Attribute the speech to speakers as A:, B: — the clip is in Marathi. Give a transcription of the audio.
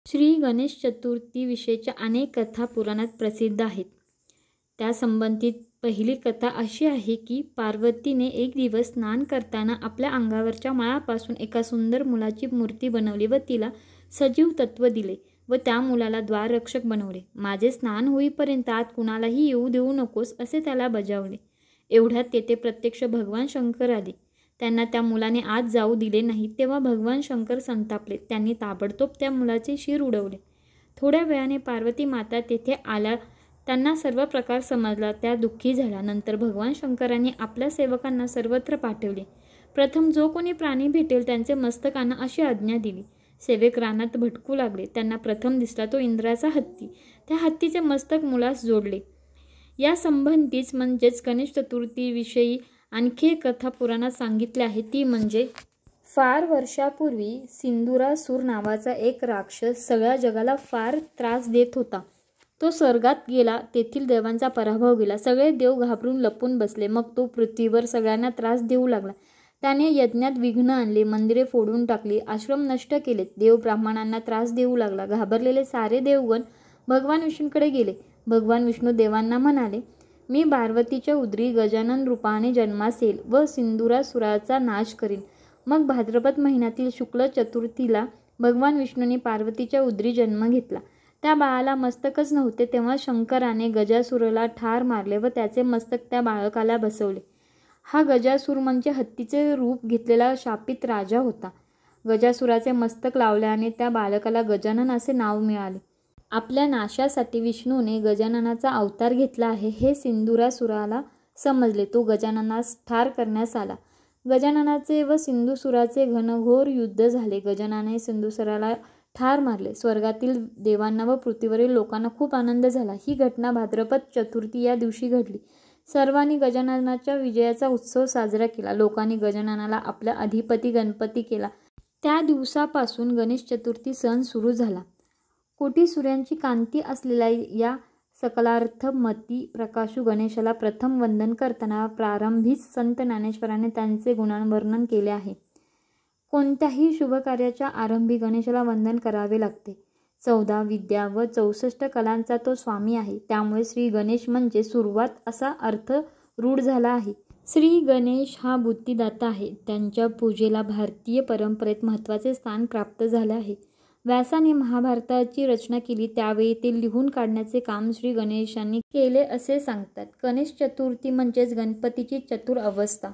A: श्री गणेश चतुर्थी विषयीच्या अनेक कथा पुराणात प्रसिद्ध आहेत. त्या संबंधित पहिली कथा अशी आहे की पार्वतीने एक दिवस स्नान करताना आपल्या अंगावरच्या मळापासून एका सुंदर मुलाची मूर्ती बनवली व तिला सजीव तत्व दिले व त्या मुलाला द्वाररक्षक बनवले. माझे स्नान होईपर्यंत आत कुणालाही येऊ देऊ नकोस असे त्याला बजावले. एवढ्यात तेथे प्रत्यक्ष भगवान शंकर आले. त्यांना त्या मुलाने आत जाऊ दिले नाही तेव्हा भगवान शंकर संतापले. त्यांनी ताबडतोब त्या मुलाचे शिर उडवले. थोड्या वेळाने पार्वती माता तेथे आल्या. त्यांना सर्व प्रकार समजला. त्या दुःखी झाल्या. नंतर भगवान शंकरांनी आपल्या सेवकांना सर्वत्र पाठवले. प्रथम जो कोणी प्राणी भेटेल त्यांचे मस्तक आणा अशी आज्ञा दिली. सेवक रानात भटकू लागले. त्यांना प्रथम दिसला तो इंद्राचा हत्ती. त्या हत्तीचे मस्तक मुलास जोडले. या संबंधीच म्हणजेच गणेश चतुर्थीविषयी आणखी एक कथा पुराणात सांगितली आहे. ती म्हणजे फार वर्षापूर्वी सिंदुरासूर नावाचा एक राक्षस सगळ्या जगाला फार त्रास देत होता. तो स्वर्गात गेला. तेथील देवांचा पराभव केला. सगळे देव घाबरून लपून बसले. मग तो पृथ्वीवर सगळ्यांना त्रास देऊ लागला. त्याने यज्ञात विघ्न आणले. मंदिरे फोडून टाकली. आश्रम नष्ट केले. देव ब्राह्मणांना त्रास देऊ लागला. घाबरलेले सारे देवगण भगवान विष्णूकडे गेले. भगवान विष्णू देवांना म्हणाले, मी पार्वतीच्या उदरी गजानन रूपाने जन्मास येईल व सिंदुरासुराचा नाश करीन. मग भाद्रपद महिन्यातील शुक्ल चतुर्थीला भगवान विष्णूंनी पार्वतीच्या उदरी जन्म घेतला. त्या बाळाला मस्तकच नव्हते तेव्हा शंकराने गजासुराला ठार मारले व त्याचे मस्तक त्या बाळकाला बसवले. हा गजासूर म्हणजे हत्तीचे रूप घेतलेला शापित राजा होता. गजासुराचे मस्तक लावल्याने त्या बालकाला गजानन असे नाव मिळाले. आपल्या नाशासाठी विष्णूने गजाननाचा अवतार घेतला आहे हे सिंदुरासुराला समजले. तो गजाननास ठार करण्यास आला. गजाननाचे व सिंदुसुराचे घनघोर युद्ध झाले. गजाननाने सिंदुसुराला ठार मारले. स्वर्गातील देवांना व पृथ्वीवरील लोकांना खूप आनंद झाला. ही घटना भाद्रपद चतुर्थी या दिवशी घडली. सर्वांनी गजाननाच्या विजयाचा उत्सव साजरा केला. लोकांनी गजाननाला आपला अधिपती गणपती केला. त्या दिवसापासून गणेश चतुर्थी सण सुरू झाला. कोटी सूर्यांची कांती असलेल्या या सकलार्थमती प्रकाशू गणेशाला प्रथम वंदन करताना प्रारंभीच संत ज्ञानेश्वराने त्यांचे गुणवर्णन केले आहे. कोणत्याही शुभकार्याच्या आरंभी गणेशाला वंदन करावे लागते. 14 विद्या व 64 कलांचा तो स्वामी आहे. त्यामुळे श्री गणेश म्हणजे सुरुवात असा अर्थ रूढ झाला आहे. श्री गणेश हा बुद्धिदाता आहे. त्यांच्या पूजेला भारतीय परंपरेत महत्त्वाचे स्थान प्राप्त झाले आहे. व्यासाने महाभारताची रचना केली त्यावेळी ते लिहून काढण्याचे काम श्री गणेशांनी केले असे सांगतात. गणेश चतुर्थी म्हणजेच गणपतीची चतुर अवस्था.